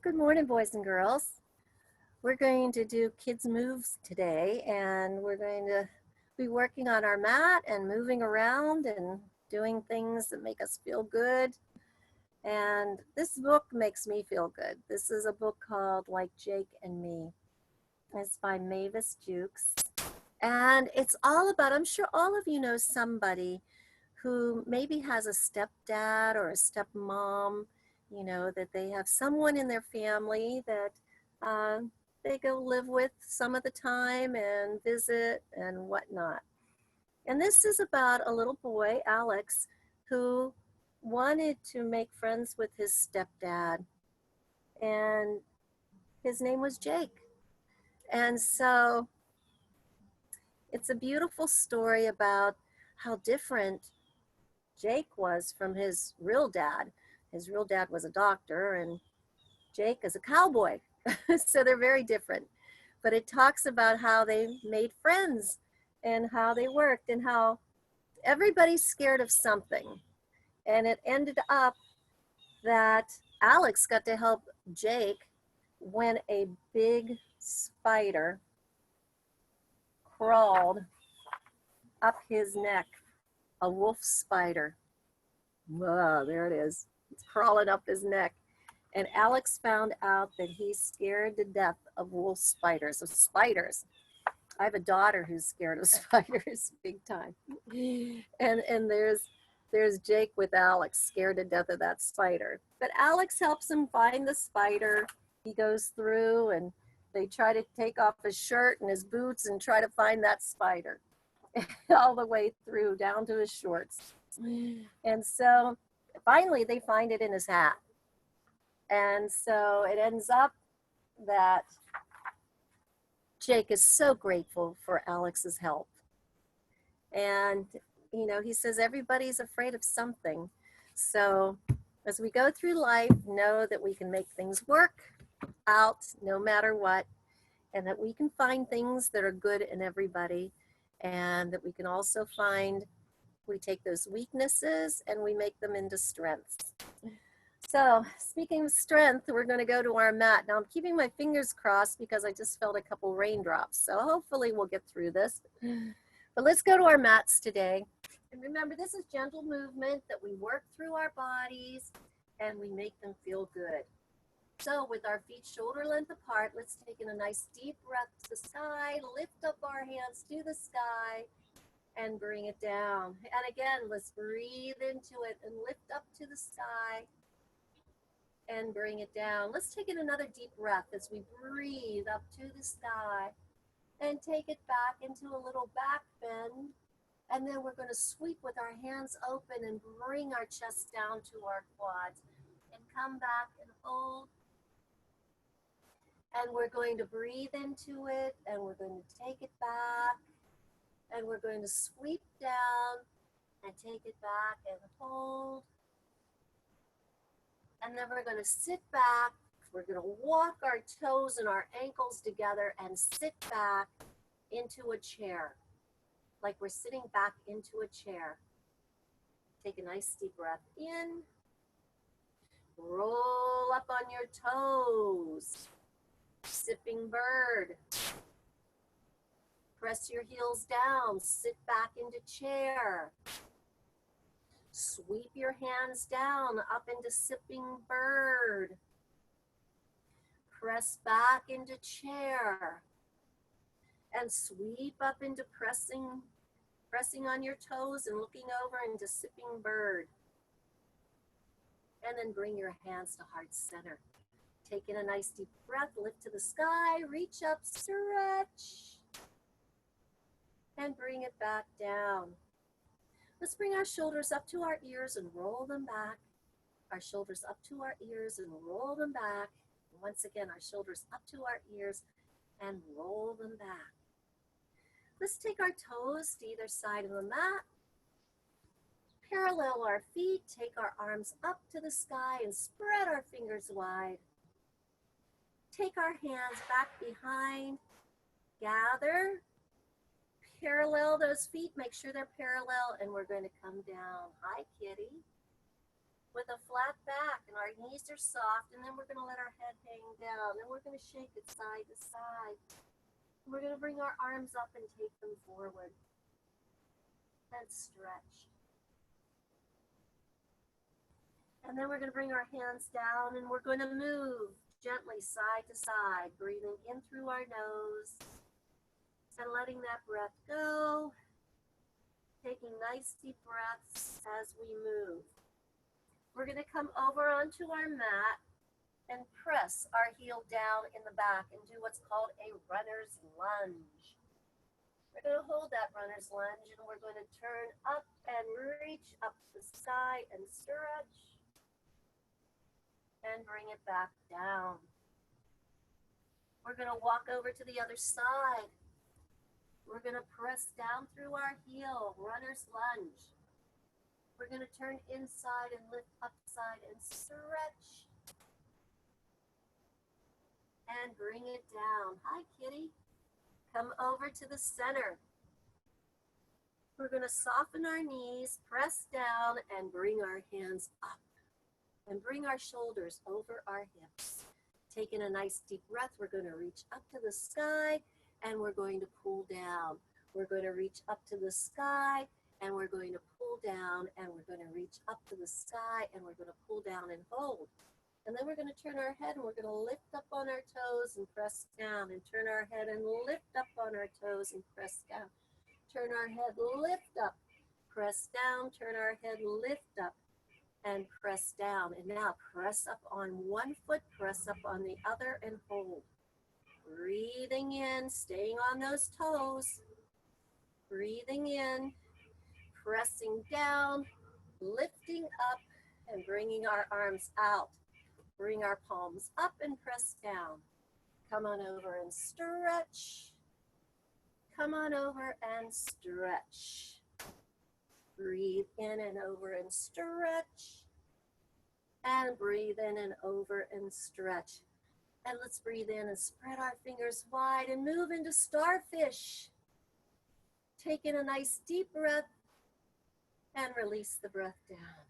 Good morning, boys and girls. We're going to do kids moves today, and we're going to be working on our mat and moving around and doing things that make us feel good. And this book makes me feel good. This is a book called Like Jake and Me. It's by Mavis Jukes. And it's all about, I'm sure all of you know somebody who maybe has a stepdad or a stepmom, that they have someone in their family that they go live with some of the time and visit and whatnot. And this is about a little boy, Alex, who wanted to make friends with his stepdad. And his name was Jake. And so it's a beautiful story about how different Jake was from his real dad. His real dad was a doctor, and Jake is a cowboy. So they're very different. But it talks about how they made friends and how they worked and how everybody's scared of something. And it ended up that Alex got to help Jake when a big spider crawled up his neck, a wolf spider. Oh, there it is. It's crawling up his neck. And Alex found out that he's scared to death of wolf spiders, of spiders. I have a daughter who's scared of spiders big time. And there's Jake with Alex, scared to death of that spider. But Alex helps him find the spider. He goes through and they try to take off his shirt and his boots and try to find that spider all the way through down to his shorts. And so finally they find it in his hat. And so it ends up that Jake is so grateful for Alex's help. And, he says everybody's afraid of something. So as we go through life, know that we can make things work out no matter what, and that we can find things that are good in everybody, and that we can also we take those weaknesses and we make them into strengths. So speaking of strength, we're going to go to our mat. Now I'm keeping my fingers crossed because I just felt a couple raindrops. So hopefully we'll get through this. But let's go to our mats today. And remember, this is gentle movement that we work through our bodies and we make them feel good. So with our feet shoulder length apart, let's take in a nice deep breath to the sky, lift up our hands to the sky and bring it down. And again, let's breathe into it and lift up to the sky and bring it down. Let's take in another deep breath as we breathe up to the sky and take it back into a little back bend. And then we're going to sweep with our hands open and bring our chest down to our quads and come back and hold. And we're going to breathe into it and we're going to take it back and we're going to sweep down and take it back and hold. And then we're going to sit back. We're going to walk our toes and our ankles together and sit back into a chair, like we're sitting back into a chair. Take a nice deep breath in. Roll up on your toes. Sipping bird. Press your heels down. Sit back into chair. Sweep your hands down up into sipping bird. Press back into chair. And sweep up into pressing on your toes and looking over into sipping bird. And then bring your hands to heart center. Take in a nice deep breath, lift to the sky, reach up, stretch. And bring it back down. Let's bring our shoulders up to our ears and roll them back. Our shoulders up to our ears and roll them back. And once again, our shoulders up to our ears and roll them back. Let's take our toes to either side of the mat. Parallel our feet, take our arms up to the sky and spread our fingers wide. Take our hands back behind, gather. Parallel those feet, make sure they're parallel, and we're going to come down. Hi, kitty. with a flat back, and our knees are soft, and then we're going to let our head hang down, and we're going to shake it side to side. We're going to bring our arms up and take them forward and stretch. And then we're going to bring our hands down, and we're going to move gently side to side, breathing in through our nose and letting that breath go, taking nice deep breaths as we move. We're going to come over onto our mat and press our heel down in the back and do what's called a runner's lunge. We're going to hold that runner's lunge, and we're going to turn up and reach up to the sky and stretch and bring it back down. We're going to walk over to the other side. We're going to press down through our heel, runner's lunge. We're going to turn inside and lift upside and stretch. And bring it down. Hi, kitty. Come over to the center. We're going to soften our knees, press down, and bring our hands up. And bring our shoulders over our hips. Taking a nice deep breath, we're going to reach up to the sky, and we're going to pull down. We're going to reach up to the sky, and we're going to pull down, and we're going to reach up to the sky, and we're going to pull down and hold. And then we're going to turn our head, and we're going to lift up on our toes and press down, and turn our head and lift up on our toes and press down. Turn our head, lift up, press down, turn our head, lift up, and press down. And now press up on one foot, press up on the other, and hold. Breathing in, staying on those toes. Breathing in, pressing down, lifting up, and bringing our arms out. Bring our palms up and press down. Come on over and stretch. Come on over and stretch. Breathe in and over and stretch. And breathe in and over and stretch. And let's breathe in and spread our fingers wide and move into starfish. Taking a nice deep breath and release the breath down.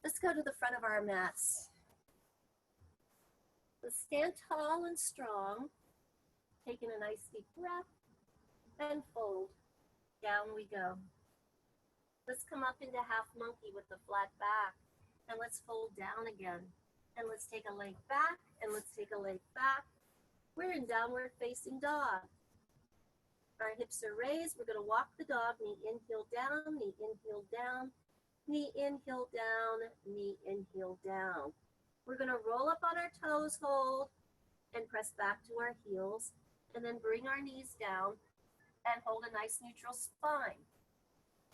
Let's go to the front of our mats. Let's stand tall and strong. Taking a nice deep breath and fold. Down we go. Let's come up into half monkey with the flat back. And let's fold down again. And let's take a leg back, and let's take a leg back. We're in downward facing dog. Our hips are raised. We're going to walk the dog, knee in, heel down, knee in, heel down, knee in, heel down, knee in, heel down. We're going to roll up on our toes, hold, and press back to our heels, and then bring our knees down and hold a nice neutral spine.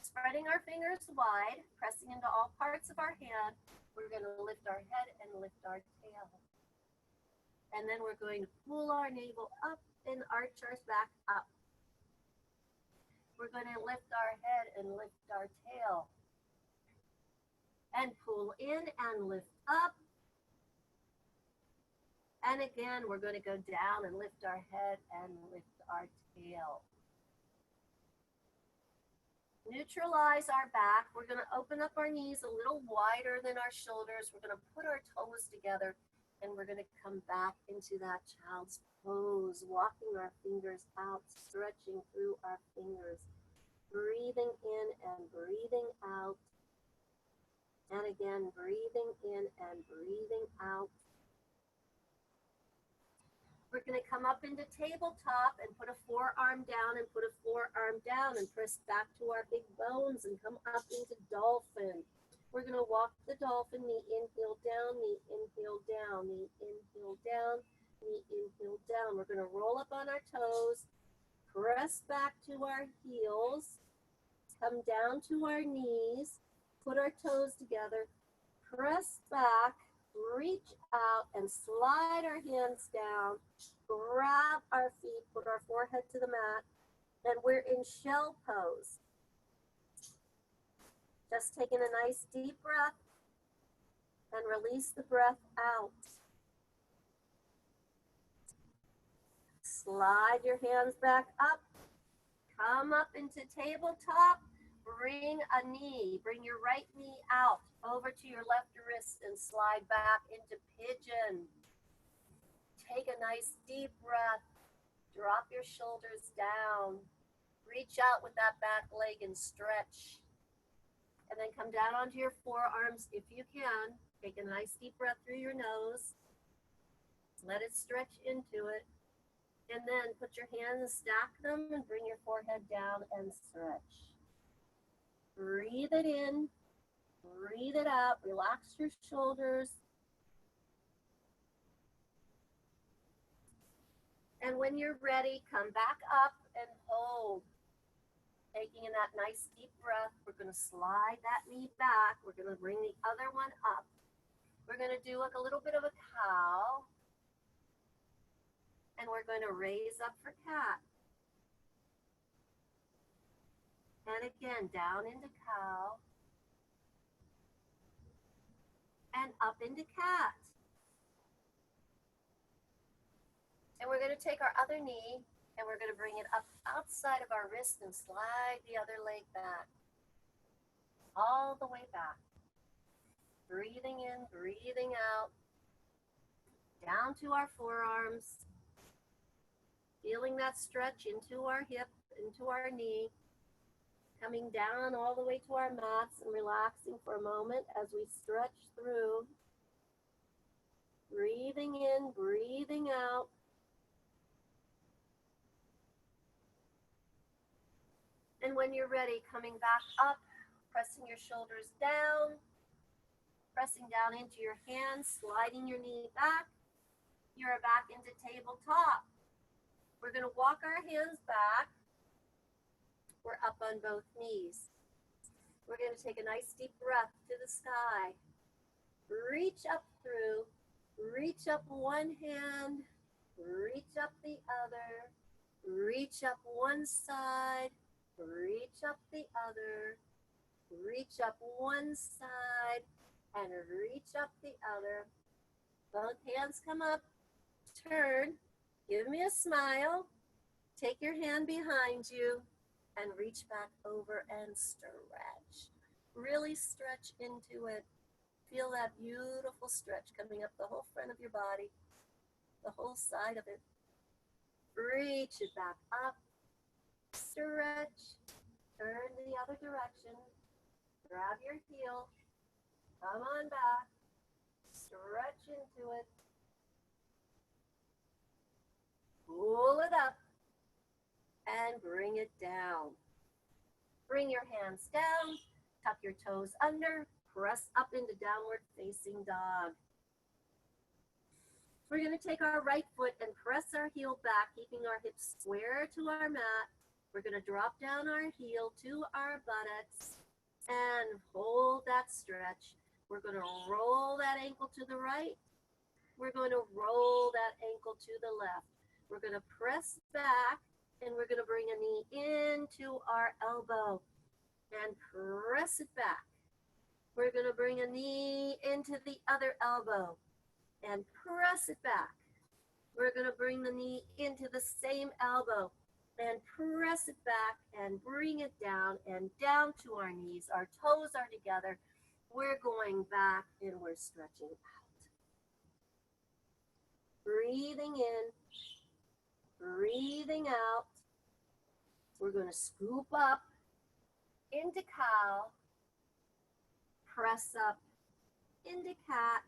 Spreading our fingers wide, pressing into all parts of our hand, we're going to lift our head and lift our tail. And then we're going to pull our navel up and arch our back up. We're going to lift our head and lift our tail. And pull in and lift up. And again, we're going to go down and lift our head and lift our tail. Neutralize our back. We're going to open up our knees a little wider than our shoulders. We're going to put our toes together, and we're going to come back into that child's pose, walking our fingers out, stretching through our fingers, breathing in and breathing out, and again, breathing in and breathing out. We're going to come up into tabletop and put a forearm down and put a forearm down and press back to our big bones and come up into dolphin. We're going to walk the dolphin, knee in, heel down, knee in, heel down, knee in, heel down, knee in, heel down. We're going to roll up on our toes, press back to our heels, come down to our knees, put our toes together, press back, reach out and slide our hands down, grab our feet, put our forehead to the mat, and we're in shell pose. Just taking a nice deep breath and release the breath out. Slide your hands back up, come up into tabletop, Bring a knee, bring your right knee out over to your left wrist and slide back into pigeon. Take a nice deep breath. Drop your shoulders down. Reach out with that back leg and stretch. And then come down onto your forearms if you can. Take a nice deep breath through your nose. Let it stretch into it. And then put your hands, stack them, and bring your forehead down and stretch. Breathe it in. Breathe it out. Relax your shoulders. And when you're ready, come back up and hold. Taking in that nice deep breath, we're going to slide that knee back. We're going to bring the other one up. We're going to do like a little bit of a cow. And we're going to raise up for cat. And again, down into cow. And up into cat. And we're going to take our other knee and we're going to bring it up outside of our wrist and slide the other leg back. All the way back. Breathing in, breathing out. Down to our forearms. Feeling that stretch into our hip, into our knee. Coming down all the way to our mats and relaxing for a moment as we stretch through. Breathing in, breathing out. And when you're ready, coming back up, pressing your shoulders down, pressing down into your hands, sliding your knee back. You're back into tabletop. We're going to walk our hands back. We're up on both knees. We're going to take a nice deep breath to the sky. Reach up through. Reach up one hand. Reach up the other. Reach up one side. Reach up the other. Reach up one side. And reach up the other. Both hands come up. Turn. Give me a smile. Take your hand behind you. And reach back over and stretch. Really stretch into it. Feel that beautiful stretch coming up the whole front of your body, the whole side of it. Reach it back up. Stretch. Turn the other direction. Grab your heel. Come on back. Stretch into it. Pull it up. And bring it down. Bring your hands down, tuck your toes under, press up into downward facing dog. We're going to take our right foot and press our heel back, keeping our hips square to our mat. We're going to drop down our heel to our buttocks and hold that stretch. We're going to roll that ankle to the right. We're going to roll that ankle to the left. We're going to press back. And we're going to bring a knee into our elbow and press it back. We're going to bring a knee into the other elbow and press it back. We're going to bring the knee into the same elbow and press it back and bring it down and down to our knees. Our toes are together. We're going back and we're stretching out. Breathing in. Breathing out. We're going to scoop up into cow, press up into cat,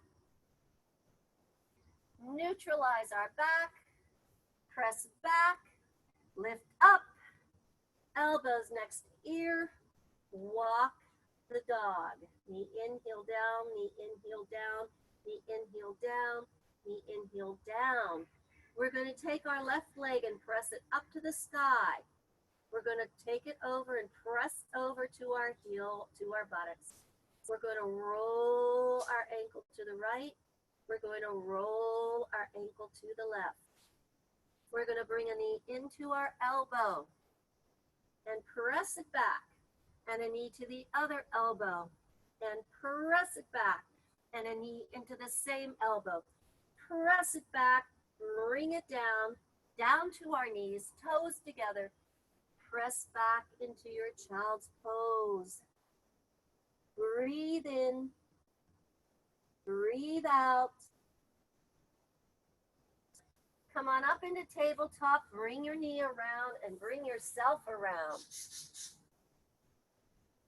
neutralize our back, press back, lift up, elbows next to ear, walk the dog. Knee in, heel down, knee in, heel down, knee in, heel down, knee in, heel down. We're going to take our left leg and press it up to the sky. We're going to take it over and press over to our heel, to our buttocks. We're going to roll our ankle to the right. We're going to roll our ankle to the left. We're going to bring a knee into our elbow and press it back. And a knee to the other elbow and press it back. And a knee into the same elbow. Press it back. Bring it down, down to our knees, toes together. press back into your child's pose. Breathe in, breathe out. Come on up into tabletop, bring your knee around and bring yourself around.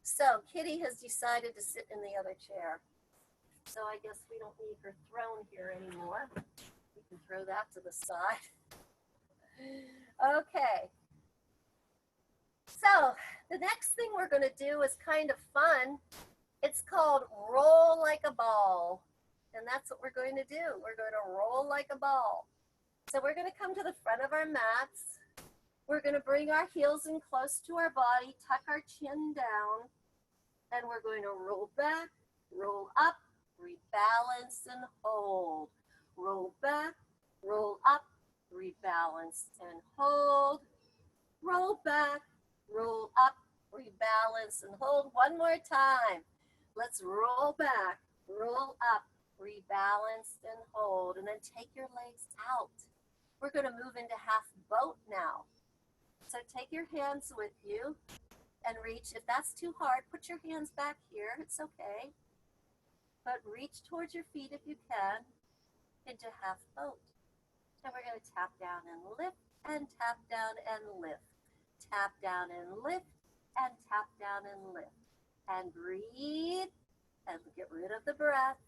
So Kitty has decided to sit in the other chair. So I guess we don't need her throne here anymore. We can throw that to the side. Okay. So the next thing we're going to do is kind of fun. It's called roll like a ball. And that's what we're going to do. We're going to roll like a ball. So we're going to come to the front of our mats. We're going to bring our heels in close to our body, tuck our chin down, and we're going to roll back, roll up, rebalance and hold. Roll back, roll up, rebalance and hold. Roll back, roll up, rebalance and hold. One more time. Let's roll back, roll up, rebalance and hold. And then take your legs out. We're going to move into half boat now. So take your hands with you and reach. If that's too hard, put your hands back here. It's okay. But reach towards your feet if you can into half boat. And we're going to tap down and lift and tap down and lift. Tap down and lift and tap down and lift. And breathe and get rid of the breath.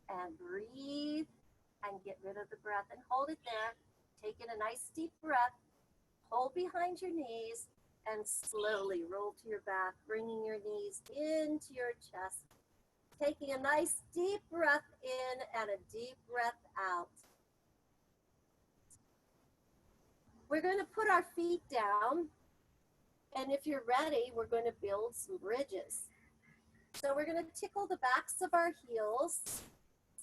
And breathe and get rid of the breath. And hold it there. Take in a nice deep breath. Hold behind your knees and slowly roll to your back, bringing your knees into your chest. Taking a nice deep breath in and a deep breath out. We're going to put our feet down, and if you're ready, we're going to build some bridges. So we're going to tickle the backs of our heels.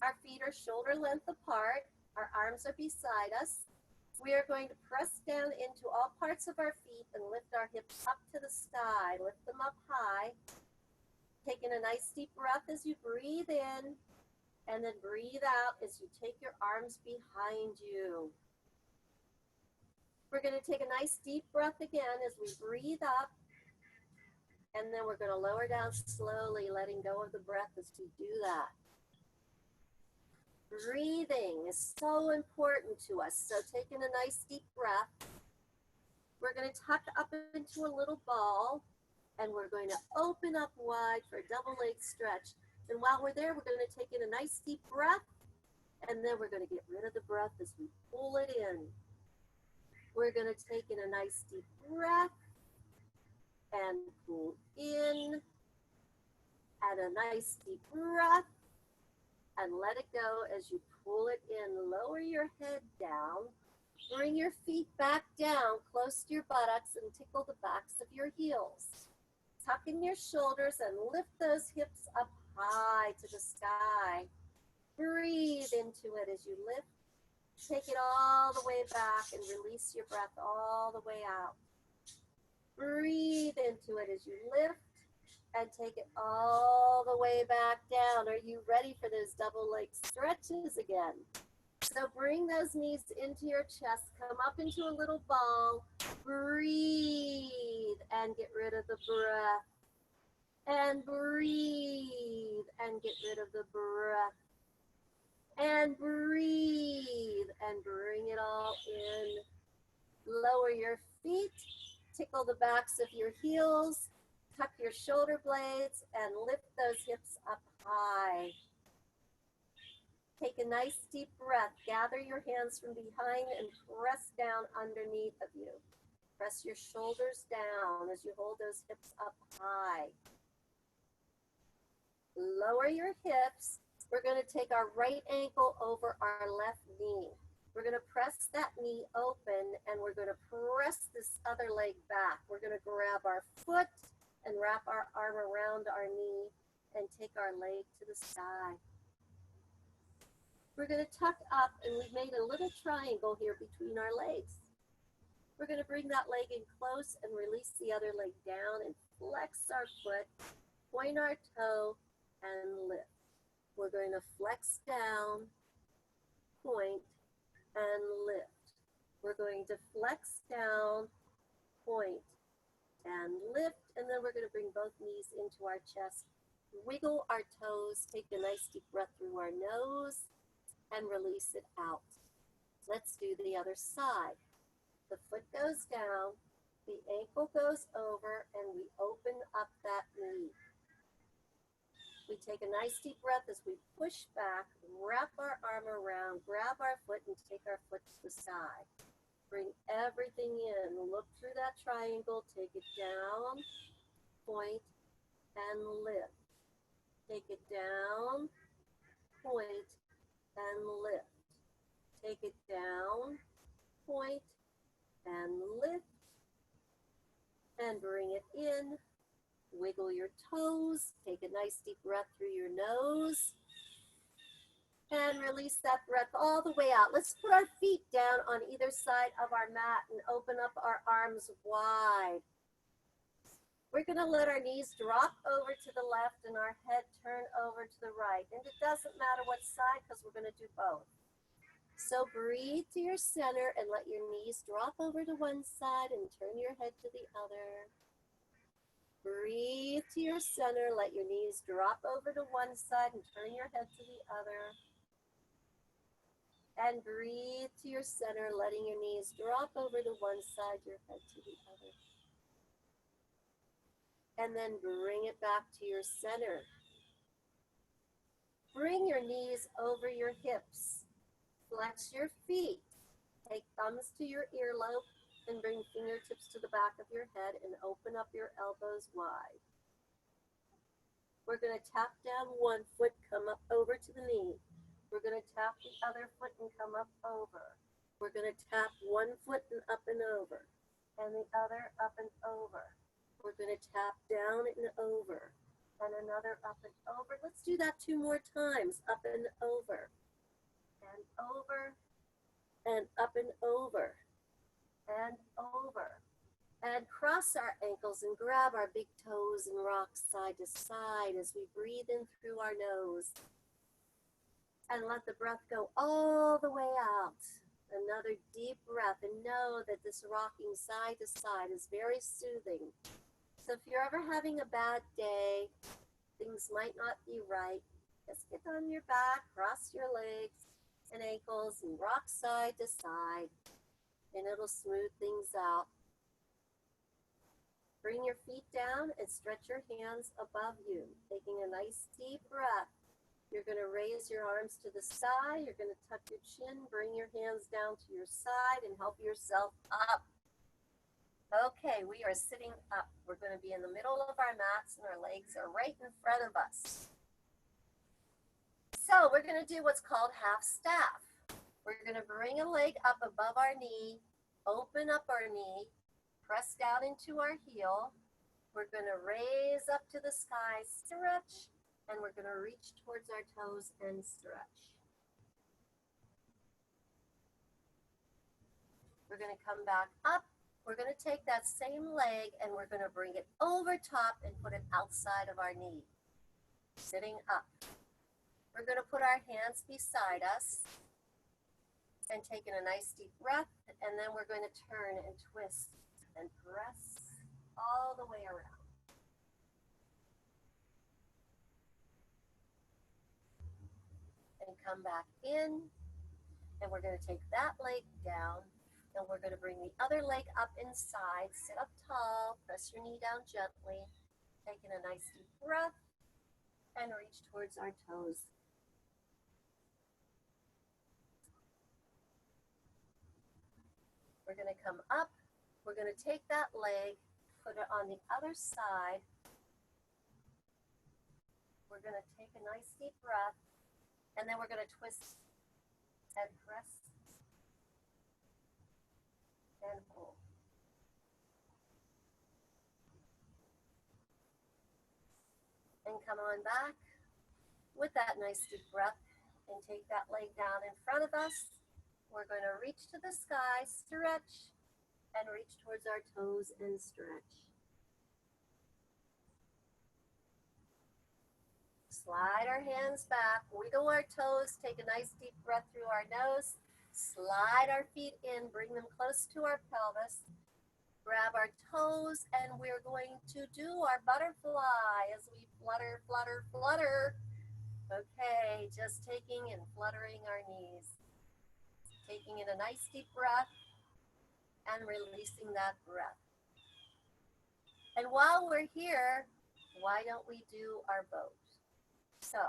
Our feet are shoulder length apart. Our arms are beside us. We are going to press down into all parts of our feet and lift our hips up to the sky. Lift them up high. Taking a nice deep breath as you breathe in, and then breathe out as you take your arms behind you. We're going to take a nice deep breath again as we breathe up, and then we're going to lower down slowly, letting go of the breath as we do that. Breathing is so important to us. So taking a nice deep breath, we're going to tuck up into a little ball, and we're going to open up wide for a double leg stretch. And while we're there, we're going to take in a nice deep breath, and then we're going to get rid of the breath as we pull it in. We're going to take in a nice deep breath and pull in, and a nice deep breath, and let it go as you pull it in. Lower your head down. Bring your feet back down close to your buttocks and tickle the backs of your heels. Tuck in your shoulders and lift those hips up high to the sky. Breathe into it as you lift. Take it all the way back and release your breath all the way out. Breathe into it as you lift. And take it all the way back down. Are you ready for those double leg stretches again? So bring those knees into your chest. Come up into a little ball. Breathe and get rid of the breath. And breathe and get rid of the breath. And breathe and bring it all in. Lower your feet. Tickle the backs of your heels. Tuck your shoulder blades and lift those hips up high. Take a nice deep breath. Gather your hands from behind and press down underneath of you. Press your shoulders down as you hold those hips up high. Lower your hips. We're going to take our right ankle over our left knee. We're going to press that knee open, and we're going to press this other leg back. We're going to grab our foot and wrap our arm around our knee and take our leg to the sky. We're going to tuck up, and we've made a little triangle here between our legs. We're going to bring that leg in close and release the other leg down and flex our foot, point our toe, and lift. We're going to flex down, point, and lift. We're going to flex down, point, and lift. And then we're going to bring both knees into our chest. Wiggle our toes. Take a nice deep breath through our nose and release it out. Let's do the other side. The foot goes down, the ankle goes over, and we open up that knee. We take a nice deep breath as we push back, wrap our arm around, grab our foot, and take our foot to the side. Bring everything in. Look through that triangle. Take it down, point, and lift. Take it down, point, and lift. Take it down, point, and lift. And bring it in. Wiggle your toes. Take a nice deep breath through your nose. And release that breath all the way out. Let's put our feet down on either side of our mat and open up our arms wide. We're going to let our knees drop over to the left and our head turn over to the right. And it doesn't matter what side because we're going to do both. So breathe to your center and let your knees drop over to one side and turn your head to the other. Breathe to your center, let your knees drop over to one side and turn your head to the other. And breathe to your center, letting your knees drop over to one side, your head to the other. And then bring it back to your center. Bring your knees over your hips. Flex your feet. Take thumbs to your earlobe and bring fingertips to the back of your head and open up your elbows wide. We're going to tap down one foot, come up over to the knee. We're going to tap the other foot and come up over. We're going to tap one foot and up and over, and the other up and over. We're going to tap down and over, and another up and over. Let's do that 2 more times. Up and over, and over, and up and over, and over. And cross our ankles and grab our big toes and rock side to side as we breathe in through our nose. And let the breath go all the way out. Another deep breath, and know that this rocking side to side is very soothing. So if you're ever having a bad day, things might not be right, just get on your back, cross your legs and ankles and rock side to side, and it'll smooth things out. Bring your feet down and stretch your hands above you, taking a nice deep breath. You're going to raise your arms to the side. You're going to tuck your chin, bring your hands down to your side, and help yourself up. Okay, we are sitting up. We're going to be in the middle of our mats, and our legs are right in front of us. So we're going to do what's called half staff. We're going to bring a leg up above our knee, open up our knee, press down into our heel. We're going to raise up to the sky, stretch, and we're going to reach towards our toes and stretch. We're going to come back up. We're going to take that same leg and we're going to bring it over top and put it outside of our knee. Sitting up. We're going to put our hands beside us and taking a nice deep breath, and then we're going to turn and twist and press all the way around. And come back in, and we're going to take that leg down, and we're going to bring the other leg up inside, sit up tall, press your knee down gently, taking a nice deep breath, and reach towards our toes. We're going to come up, we're going to take that leg, put it on the other side. We're going to take a nice deep breath, and then we're going to twist and press and pull. And come on back with that nice deep breath and take that leg down in front of us. We're going to reach to the sky, stretch, and reach towards our toes and stretch. Slide our hands back, wiggle our toes, take a nice deep breath through our nose, slide our feet in, bring them close to our pelvis, Grab our toes, and we're going to do our butterfly as we flutter, flutter, flutter. Okay, just taking and fluttering our knees. Taking in a nice deep breath and releasing that breath. And while we're here, why don't we do our boat? So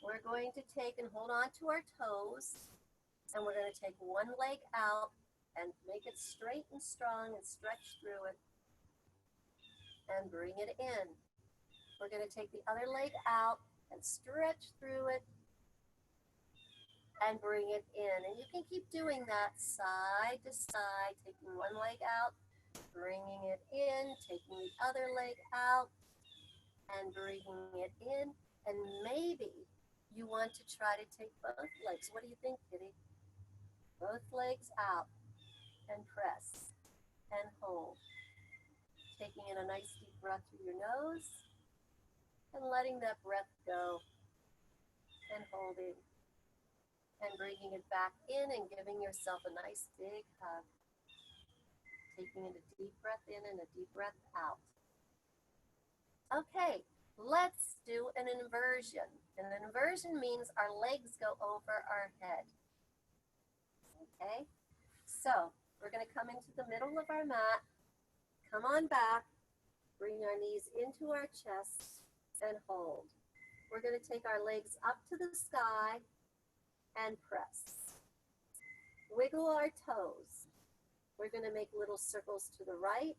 we're going to take and hold on to our toes, and we're going to take one leg out and make it straight and strong and stretch through it and bring it in. We're going to take the other leg out and stretch through it and bring it in. And you can keep doing that side to side, taking one leg out, bringing it in, taking the other leg out and bringing it in. And maybe you want to try to take both legs. What do you think, Kitty? Both legs out and press and hold. Taking in a nice deep breath through your nose and letting that breath go and holding and bringing it back in and giving yourself a nice big hug. Taking in a deep breath in and a deep breath out. Okay, let's do an inversion. And an inversion means our legs go over our head. Okay, so we're going to come into the middle of our mat, come on back, bring our knees into our chest and hold. We're going to take our legs up to the sky and press. Wiggle our toes. We're going to make little circles to the right.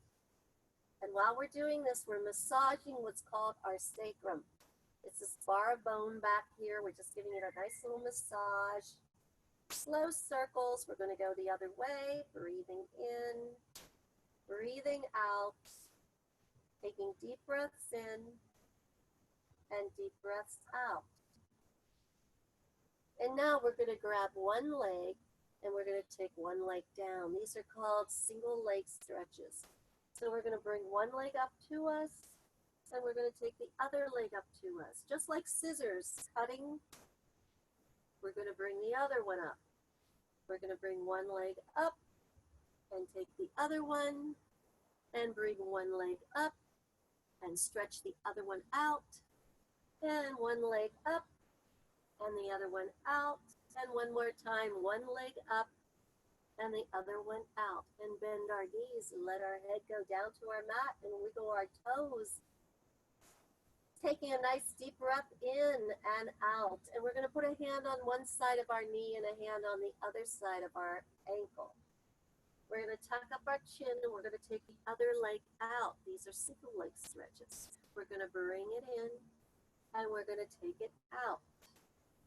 And while we're doing this, we're massaging what's called our sacrum. It's this bar of bone back here. We're just giving it a nice little massage. Slow circles. We're going to go the other way. Breathing in, breathing out, taking deep breaths in and deep breaths out. And now we're going to grab one leg and we're going to take one leg down. These are called single leg stretches. So we're going to bring one leg up to us and we're going to take the other leg up to us. Just like scissors cutting, we're going to bring the other one up. We're going to bring one leg up and take the other one and bring one leg up and stretch the other one out. And one leg up and the other one out, and one more time, one leg up and the other one out, and bend our knees and let our head go down to our mat and wiggle our toes, taking a nice deep breath in and out. And we're going to put a hand on one side of our knee and a hand on the other side of our ankle. We're going to tuck up our chin and we're going to take the other leg out. These are single leg stretches. We're going to bring it in and we're going to take it out.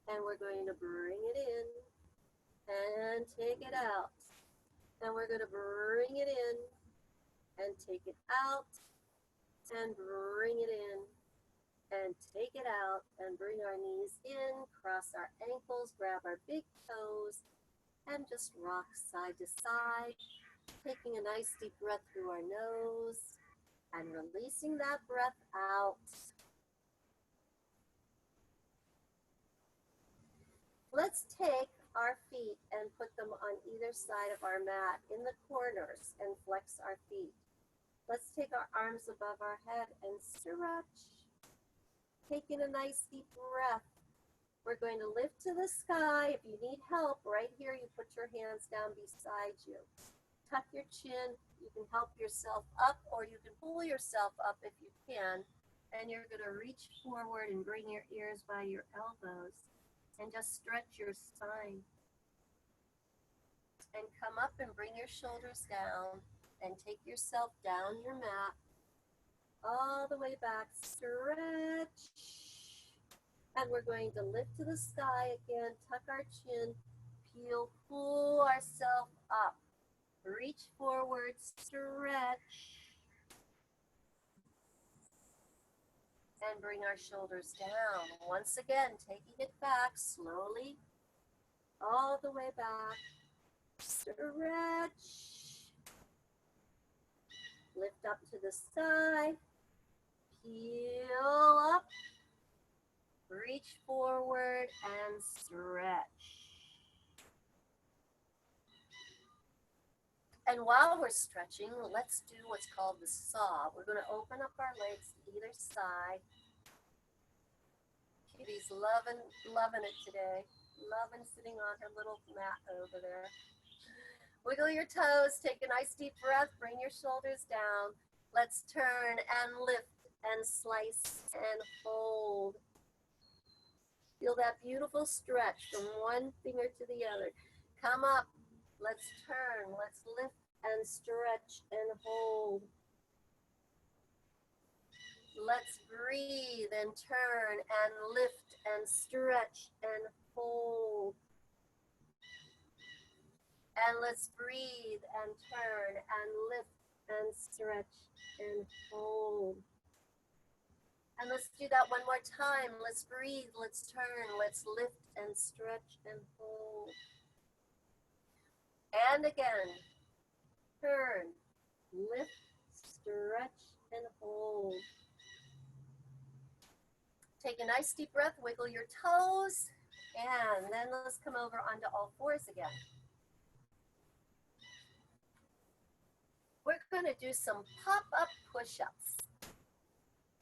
And we're going to bring it in and take it out. And we're going to bring it in and take it out and bring it in and take it out and bring our knees in, cross our ankles, grab our big toes and just rock side to side, taking a nice deep breath through our nose and releasing that breath out. Let's take our feet and put them on either side of our mat in the corners and flex our feet. Let's take our arms above our head and stretch. Taking a nice deep breath. We're going to lift to the sky. If you need help, right here, you put your hands down beside you. Tuck your chin. You can help yourself up or you can pull yourself up if you can. And you're going to reach forward and bring your ears by your elbows. And just stretch your spine. And come up and bring your shoulders down and take yourself down your mat. All the way back, stretch. And we're going to lift to the sky again, tuck our chin, peel, pull ourselves up. Reach forward, stretch. And bring our shoulders down. Once again, taking it back slowly, all the way back. Stretch. Lift up to the sky. Peel up. Reach forward and stretch. And while we're stretching, let's do what's called the saw. We're going to open up our legs to either side. Kitty's loving it today. Loving sitting on her little mat over there. Wiggle your toes, take a nice deep breath, bring your shoulders down. Let's turn and lift and slice and fold. Feel that beautiful stretch from one finger to the other. Come up, let's turn, let's lift and stretch and hold. Let's breathe and turn and lift and stretch and hold. And let's breathe and turn and lift and stretch and hold. And let's do that one more time. Let's breathe, let's turn, let's lift and stretch and hold. And again, turn, lift, stretch, and hold. Take a nice deep breath, wiggle your toes, and then let's come over onto all fours again. We're going to do some pop-up push-ups.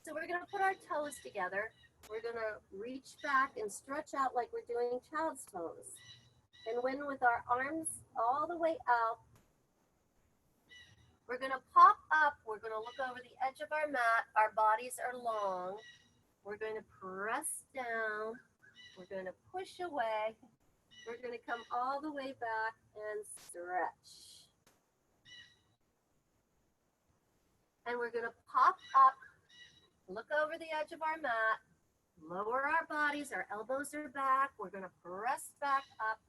So we're going to put our toes together. We're going to reach back and stretch out like we're doing child's pose. And when with our arms all the way out, we're going to pop up. We're going to look over the edge of our mat. Our bodies are long. We're going to press down. We're going to push away. We're going to come all the way back and stretch. And we're going to pop up, look over the edge of our mat, lower our bodies, our elbows are back. We're going to press back up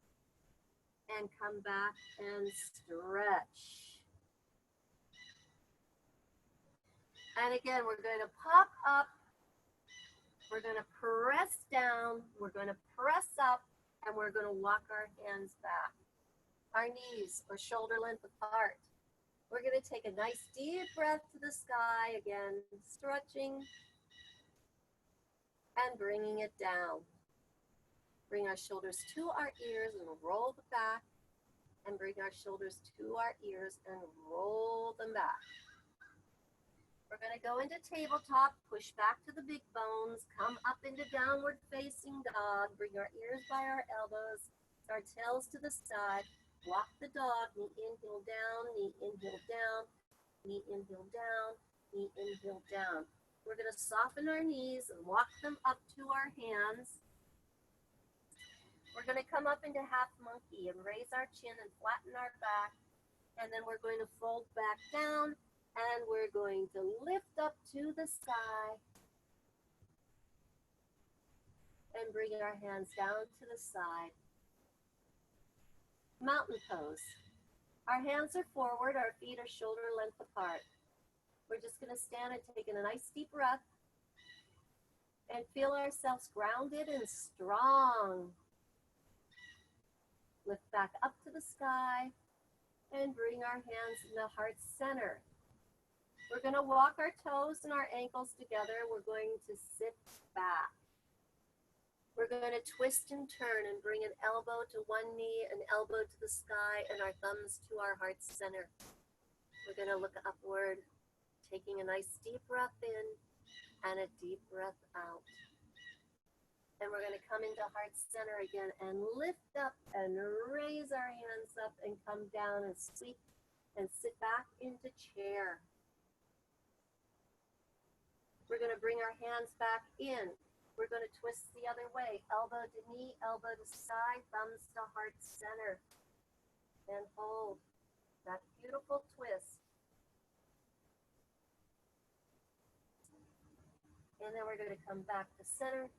and come back and stretch. And again, we're going to pop up, we're going to press down, we're going to press up, and we're going to walk our hands back. Our knees are shoulder length apart. We're going to take a nice deep breath to the sky again, stretching and bringing it down. Bring our shoulders to our ears and roll them back, and bring our shoulders to our ears and roll them back. We're going to go into tabletop, push back to the big bones, come up into downward facing dog, bring our ears by our elbows, our tails to the side. Walk the dog, knee in, heel down, knee in, heel down, knee in, heel down, knee in, heel down. We're going to soften our knees and walk them up to our hands. We're going to come up into half monkey and raise our chin and flatten our back. And then we're going to fold back down and we're going to lift up to the sky and bring our hands down to the side. Mountain pose. Our hands are forward, our feet are shoulder length apart. We're just going to stand and take in a nice deep breath and feel ourselves grounded and strong. Lift back up to the sky and bring our hands in the heart center. We're going to walk our toes and our ankles together. We're going to sit back. We're going to twist and turn and bring an elbow to one knee, an elbow to the sky, and our thumbs to our heart center. We're going to look upward, taking a nice deep breath in and a deep breath out. And we're going to come into heart center again and lift up and raise our hands up and come down and sweep and sit back into chair. We're going to bring our hands back in. We're going to twist the other way, elbow to knee, elbow to side, thumbs to heart center. And hold that beautiful twist. And then we're going to come back to center,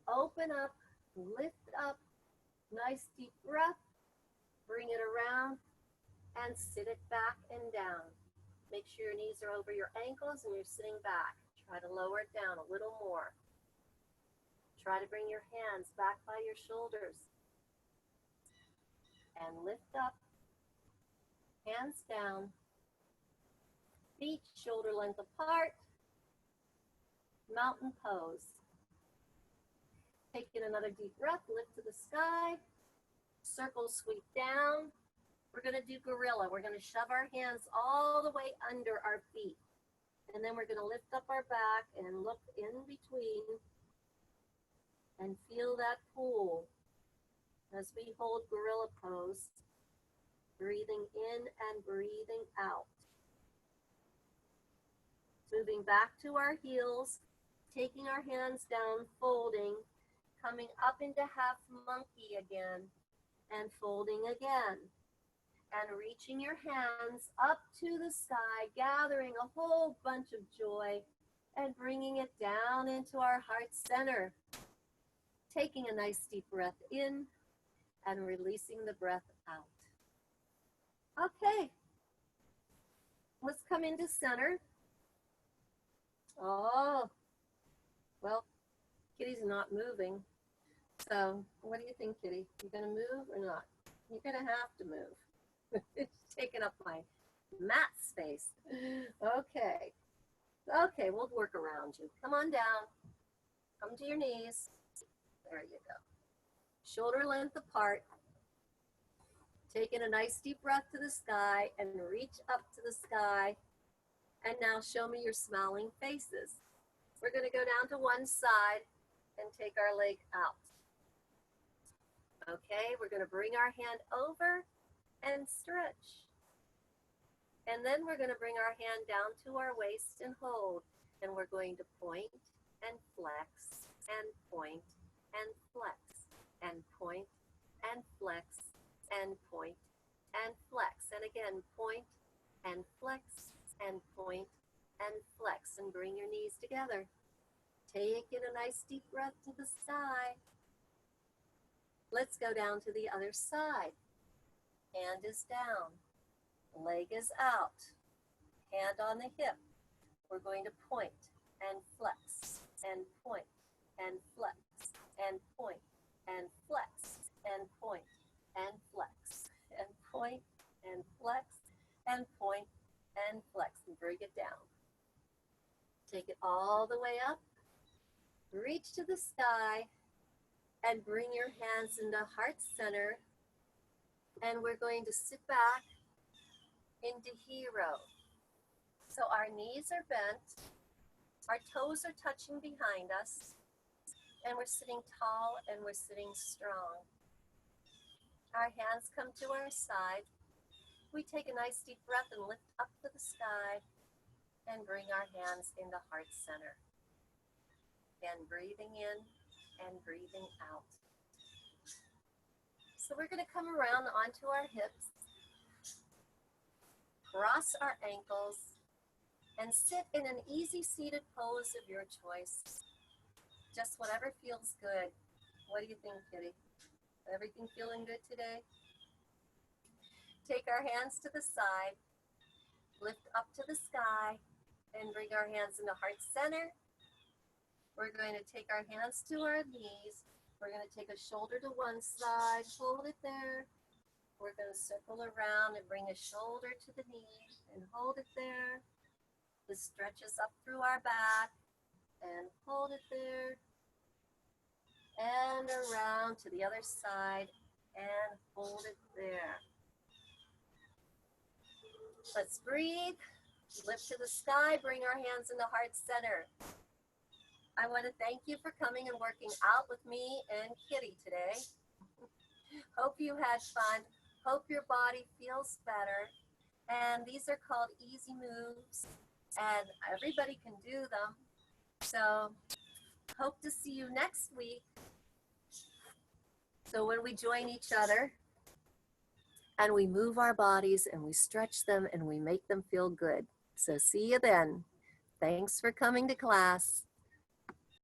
open up, lift up, nice deep breath, bring it around, and sit it back and down. Make sure your knees are over your ankles and you're sitting back. Try to lower it down a little more. Try to bring your hands back by your shoulders and lift up, hands down, feet shoulder length apart, mountain pose. Take in another deep breath, lift to the sky, circle sweep down, We're going to do gorilla. We're going to shove our hands all the way under our feet. And then we're going to lift up our back and look in between and feel that pull as we hold gorilla pose, breathing in and breathing out. Moving back to our heels, taking our hands down, folding, coming up into half monkey again, and folding again. And reaching your hands up to the sky, gathering a whole bunch of joy and bringing it down into our heart center. Taking a nice deep breath in and releasing the breath out. Okay, let's come into center. Oh, well, Kitty's not moving. So what do you think, Kitty? You gonna move or not? You're gonna have to move. It's taking up my mat space. Okay. Okay, we'll work around you. Come on down. Come to your knees. There you go. Shoulder length apart. Taking a nice deep breath to the sky and reach up to the sky. And now show me your smiling faces. We're going to go down to one side and take our leg out. Okay, we're going to bring our hand over and stretch. And then we're going to bring our hand down to our waist and hold. And we're going to point and flex and point and flex and point and flex and point and flex. And again, point and flex and point and flex. And bring your knees together. Take in a nice deep breath to the sky. Let's go down to the other side. Hand is down, leg is out, hand on the hip. We're going to point and flex and point and flex and point and flex and point and flex and point and flex and point and flex and bring it down. Take it all the way up, reach to the sky and bring your hands into heart center. And we're going to sit back into hero. So our knees are bent, our toes are touching behind us, and we're sitting tall and we're sitting strong. Our hands come to our side. We take a nice deep breath and lift up to the sky and bring our hands into heart center. And breathing in and breathing out. So we're going to come around onto our hips, cross our ankles, and sit in an easy seated pose of your choice. Just whatever feels good. What do you think, Kitty? Everything feeling good today? Take our hands to the side, lift up to the sky, and bring our hands into heart center. We're going to take our hands to our knees. We're going to take a shoulder to one side, hold it there. We're going to circle around and bring a shoulder to the knee and hold it there. This stretches up through our back and hold it there. And around to the other side and hold it there. Let's breathe. Lift to the sky, bring our hands into heart center. I want to thank you for coming and working out with me and Kitty today. Hope you had fun. Hope your body feels better. And these are called easy moves, and everybody can do them. So hope to see you next week. So when we join each other and we move our bodies and we stretch them and we make them feel good. So see you then. Thanks for coming to class.